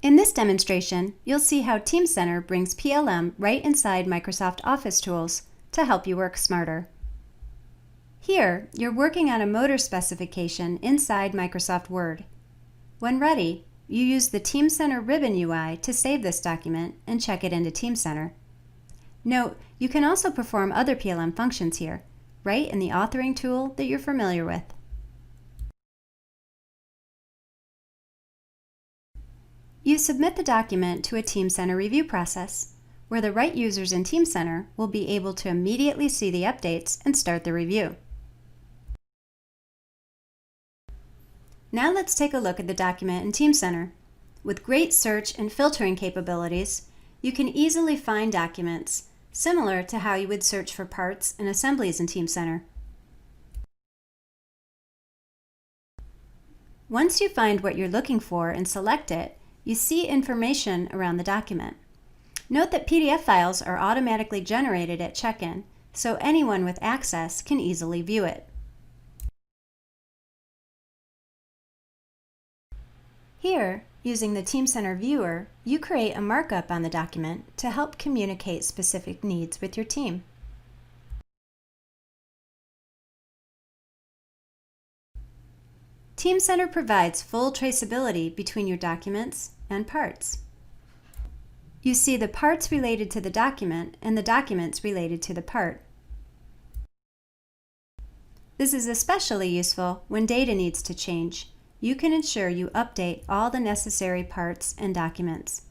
In this demonstration, you'll see how Teamcenter brings PLM right inside Microsoft Office tools to help you work smarter. Here, you're working on a motor specification inside Microsoft Word. When ready, you use the Teamcenter ribbon UI to save this document and check it into Teamcenter. Note, you can also perform other PLM functions here, right in the authoring tool that you're familiar with. You submit the document to a Teamcenter review process, where the right users in Teamcenter will be able to immediately see the updates and start the review. Now let's take a look at the document in Teamcenter. With great search and filtering capabilities, you can easily find documents, similar to how you would search for parts and assemblies in Teamcenter. Once you find what you're looking for and select it, you see information around the document. Note that PDF files are automatically generated at check-in, so anyone with access can easily view it. Here, using the Teamcenter viewer, you create a markup on the document to help communicate specific needs with your team. Teamcenter provides full traceability between your documents and parts. You see the parts related to the document and the documents related to the part. This is especially useful when data needs to change. You can ensure you update all the necessary parts and documents.